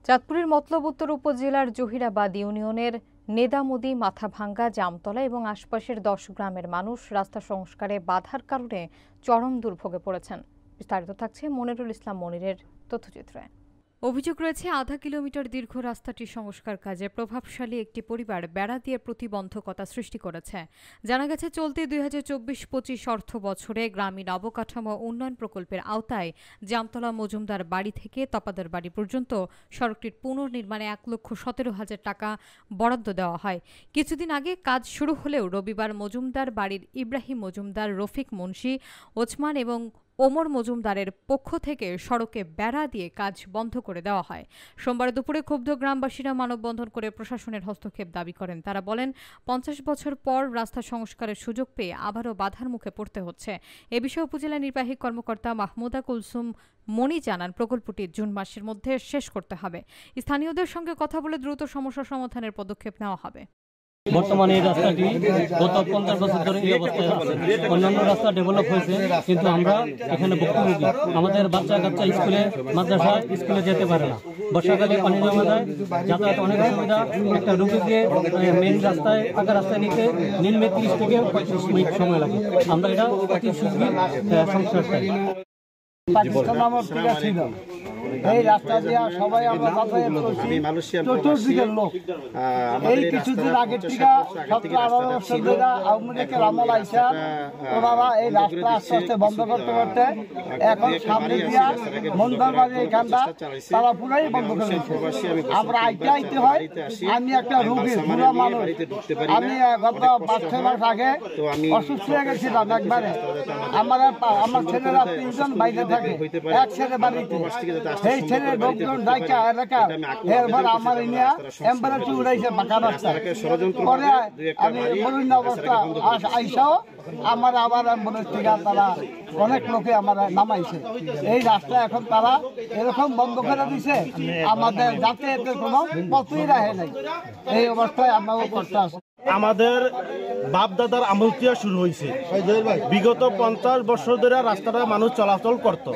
চাঁদপুরের মতলব উত্তর উপজেলার জহিরাবাদ ইউনিয়নের নেদামুদি মাথাভাঙ্গা জামতলা এবং আশপাশের 10 গ্রামের মানুষ রাস্তা সংস্কারে বাধার কারণে চরম দুর্ভোগে পড়েছেন। বিস্তারিত থাকছে মনিরুল ইসলাম মনিরের তথ্যচিত্রে। অভিযোগ রয়েছে, আধা কিলোমিটার দীর্ঘ রাস্তাটি সংস্কার কাজে প্রভাবশালী একটি পরিবার বেড়া দিয়ে প্রতিবন্ধকতা সৃষ্টি করেছে। জানা গেছে, চলতি 2024-25 অর্থ বছরে গ্রামীণ অবকাঠামো উন্নয়ন প্রকল্পের আওতায় জামতলা মজুমদার বাড়ি থেকে তপাদার বাড়ি পর্যন্ত সড়কটির পুনর্নির্মাণে 1,17,000 টাকা বরাদ্দ দেওয়া হয়। কিছুদিন আগে কাজ শুরু হলেও রবিবার মজুমদার বাড়ির ইব্রাহিম মজুমদার, রফিক মুন্সি, ওসমান এবং ওমর মজুমদারের পক্ষ থেকে সড়কে বেড়া দিয়ে কাজ বন্ধ করে দেওয়া হয়। সোমবার দুপুরে ক্ষুব্ধ গ্রামবাসীরা মানববন্ধন করে প্রশাসনের হস্তক্ষেপ দাবি করেন। তারা বলেন, 50 বছর পর রাস্তা সংস্কারের সুযোগ পেয়ে আবারও বাধার মুখে পড়তে হচ্ছে। এ বিষয়ে উপজেলা নির্বাহী কর্মকর্তা মাহমুদা কুলসুম মনি জানান, প্রকল্পটি জুন মাসের মধ্যে শেষ করতে হবে। স্থানীয়দের সঙ্গে কথা বলে দ্রুত সমস্যা সমাধানের পদক্ষেপ নেওয়া হবে। বর্তমানে এই রাস্তাটি গত 50 বছর ধরে এই অবস্থায় আছে। অন্যান্য রাস্তা ডেভেলপ হয়েছে, কিন্তু আমরা এখানে ভুক্তভোগী। আমাদের বাচ্চা কাচ্চা স্কুলে যেতে পারে না। বর্ষাকালে পানি জমা যায়, যাতায়াত অনেক অসুবিধা। একটা রুগীকে মেন রাস্তায় পাকা রাস্তায় নিতে নিম্নে 30 থেকে 35 মিনিট সময় লাগে। আমরা এটা অতি শীঘ্রই সংস্কার চাই। এই রাস্তা দিয়ে সবাই আমরা চতুর্দিকের লোক এই কিছুদিন আগের থেকে 17-18 বছর ধরে আওয়ামী লীগের আমল আইসা ওনারা এই রাস্তা আস্তে আস্তে বন্ধ করতে করতে এখন সামনে দিয়া মন্দারবাড়ি এখানটা তারা পুরাই বন্ধ করে দিচ্ছে। আমরা আইতে হয়। আমি একটা রোগী, বুড়া মানুষ, আমি গত 5-6 মাস আগে অসুস্থ হয়ে গেছিলাম একবারে। আমার ছেলেরা 3 জন বাইরে থাকে, এক ছেলে বাড়িতে। এই ছেলে লোকজন যাইকা এলাকা এরপর আমার নিয়ে অ্যাম্বুলেন্স উড়াইছে পাকা রাস্তা। পরে আমি বলুন অবস্থা আইসাও আমার আবার অ্যাম্বুলেন্স থেকে তারা অনেক লোকে আমার নামাইছে। এই রাস্তা এখন তারা এরকম বন্ধ করে দিছে, আমাদের যাতায়াতের কোনো পথই রাখে নাই। এই অবস্থায় আমরাও করতে আসি। আমাদের বাপদাদার আমল থেকে শুরু হয়েছে। বিগত 50 বছর ধরে রাস্তাটা মানুষ চলাচল করত,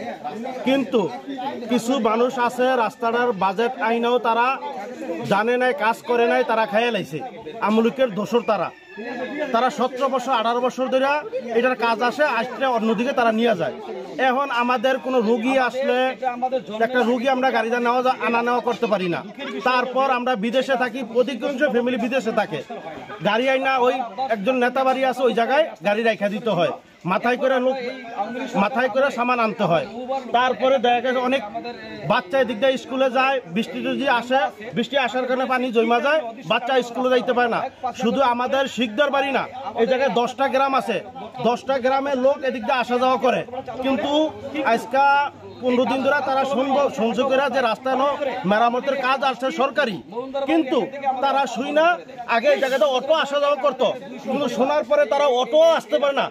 কিন্তু কিছু মানুষ আছে রাস্তাটার বাজেট আইনাও তারা জানে নাই, কাজ করে নাই, তারা খাইয়ে লাইছে। আমলুকের দোষর তারা 17 বছর 18 বছর ধরে এটার কাজ আসলে অন্যদিকে তারা নিয়ে যায়। এখন আমাদের কোনো রোগী আসলে, একটা রোগী আমরা গাড়িতে আনা নেওয়া করতে পারি না। তারপর আমরা বিদেশে থাকি, অধিকাংশ ফ্যামিলি বিদেশে থাকে। গাড়ি আইনা ওই একজন নেতা বাড়ি আছে, ওই জায়গায় গাড়ি রাখা দিতে হয়, মাথায় করে সামান আনতে হয়। তারপরে দেখা গেছে অনেক বাচ্চা এদিক দিয়ে স্কুলে যায়, বৃষ্টি যদি আসে, বৃষ্টি আসার কারণে পানি জমা যায়, বাচ্চা স্কুলে যাইতে পারে না। শুধু আমাদের শিকদার বাড়ি না, এই জায়গায় 10টা গ্রাম আছে, 10টা গ্রামের লোক এদিক দিয়ে আসা যাওয়া করে। কিন্তু আজকা 15 দিন ধরে তারা শুনছে করে যে রাস্তায় মেরামতের কাজ আসছে সরকারি, কিন্তু তারা শুই না। আগে এই জায়গাতে অটো আসা যাওয়া করতো, কিন্তু শোনার পরে তারা অটো আসতে পারে না।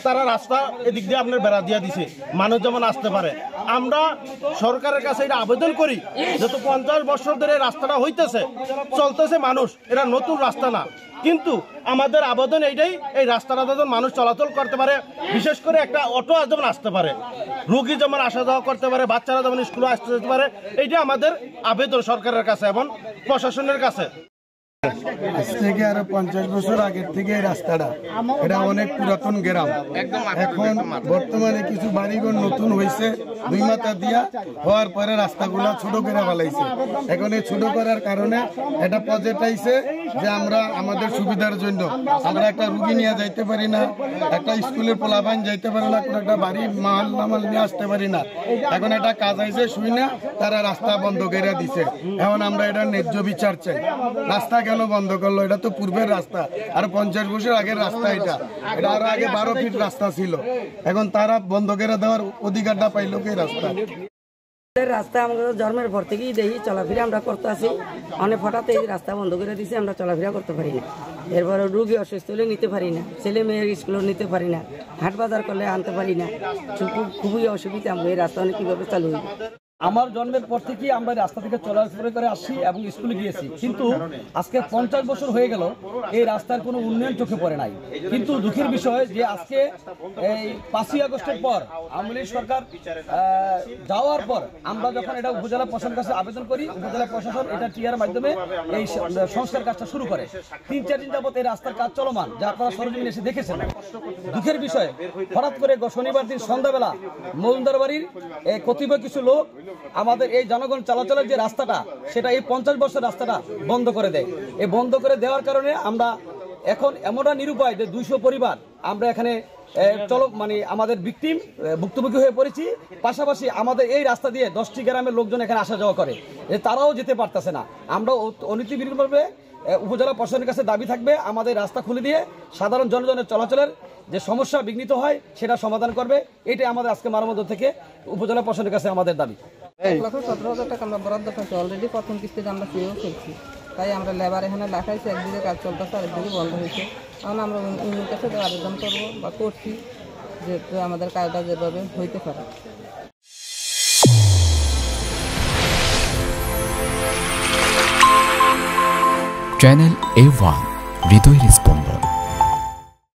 তারা রাস্তা এদিক দিয়ে আপনার বেড়া দিয়ে দিছে, মানুষ যেমন আসতে পারে। আমরা সরকারের কাছে এটা আবেদন করি, যেহেতু 50 বছর ধরে রাস্তাটা হইতেছে, চলতেছে মানুষ, এটা নতুন রাস্তা না। কিন্তু আমাদের আবেদন এইটাই, এই রাস্তাটা যেমন মানুষ চলাচল করতে পারে, বিশেষ করে একটা অটো যেমন আসতে পারে, রোগী যেমন আসা যাওয়া করতে পারে, বাচ্চারা যেমন স্কুলে আসতে যেতে পারে। এইটা আমাদের আবেদন সরকারের কাছে এবং প্রশাসনের কাছে। আজ থেকে আরো 50 বছর আগের থেকে এই রাস্তাটা, এটা অনেক পুরাতন গ্রাম। এখন বর্তমানে কিছু বাড়িঘর নতুন হয়েছে, 2 মাথা দিয়া হওয়ার পরে রাস্তাগুলো ছোট করে ফেলাইছে। এখন এই ছোট করার কারণে এটা প্রজেক্ট আইছে যে আমরা আমাদের সুবিধার জন্য আমরা একটা রুগী নিয়ে যাইতে পারি না, একটা স্কুলের পোলাপাইন যাইতে পারি না, কোনো একটা বাড়ির মাল নামাল নিয়ে আসতে পারি না। এখন একটা কাজ আইছে, শুই না তারা রাস্তা বন্ধ করে দিছে। এখন আমরা এটা ন্যায্য বিচার চাই। রাস্তা কেন বন্ধ করলো? এটা তো পূর্বের রাস্তা, আর 50 বছর আগের রাস্তা। এটা আরো আগে 12 ফিট রাস্তা ছিল। এখন তারা বন্ধ করে দেওয়ার অধিকারটা পাইলো কি? রাস্তা আমাদের জন্মের পর থেকেই দেখি চলাফেরা আমরা করতে আসি, অনেক হঠাৎ এই রাস্তা বন্ধ করে দিয়েছি, আমরা চলাফেরা করতে পারি না। এরপরে রুগী অসুস্থ হলে নিতে পারি না, ছেলে মেয়ের স্কুলে নিতে পারি না, হাট বাজার করলে আনতে পারি না। খুবই অসুবিধা। আমরা এই রাস্তা অনেক কিভাবে চালু হইবে। আমার জন্মের পর থেকে আমরা রাস্তা থেকে চলাফেরা করে আসছি এবং স্কুলে গিয়েছি, কিন্তু আজকে 50 বছর হয়ে গেল এই রাস্তার কোনো উন্নয়ন চোখে পড়ে নাই। কিন্তু দুঃখের বিষয় যে আজকে এই 5ই আগস্টের পর আওয়ামী লীগ সরকার যাওয়ার পর আমরা যখন এটা উপজেলা প্রশাসনের কাছে আবেদন করি, উপজেলা প্রশাসন এটা টিআর মাধ্যমে এই সংস্কার কাজটা শুরু করে। 3-4 দিন যাবত এই রাস্তার কাজ চলমান, যা আপনারা সরজমিনে এসে দেখেছেন। দুঃখের বিষয় হঠাৎ করে শনিবার দিন সন্ধ্যাবেলা মজুমদার বাড়ির কতিপয় কিছু লোক আমাদের এই জনগণ চলাচলের যে রাস্তাটা সেটা এই 50 বছর রাস্তাটা বন্ধ করে দেয়। এই বন্ধ করে দেওয়ার কারণে আমরা এখন এমনটা নিরুপায় যে 200 পরিবার আমরা এখানে আমাদের ভিকটিম ভুক্তভোগী হয়ে পড়েছি। পাশাপাশি আমাদের এই রাস্তা দিয়ে 10টি গ্রামের লোকজন এখানে আসা যাওয়া করে, তারাও যেতে পারতেছে না। আমরা অনীতিবিরোধীভাবে উপজেলা প্রশাসনের কাছে দাবি থাকবে আমাদের রাস্তা খুলে দিয়ে সাধারণ জনগণের চলাচলের যে সমস্যা বিঘ্নিত হয় সেটা সমাধান করবে। এটাই আমাদের আজকে মানববন্ধন থেকে উপজেলা প্রশাসনের কাছে আমাদের দাবি। 1,17,000 টাকা আমরা বরাদ্দ পাচ্ছি, অলরেডি প্রথম কিস্তিতে আমরা শুরু করছি। তাই আমরা লেবার এখানে দেখাইছি, একদিকে কাজ চলতেছে আরেকদিকে বন্ধ হয়েছে। এখন আমরা উন্নতির কাছে আবেদন করবো বা করছি যে আমাদের কাজটা যেভাবে হইতে পারে। চ্যানেল A1 হৃদয়ের স্পন্দন।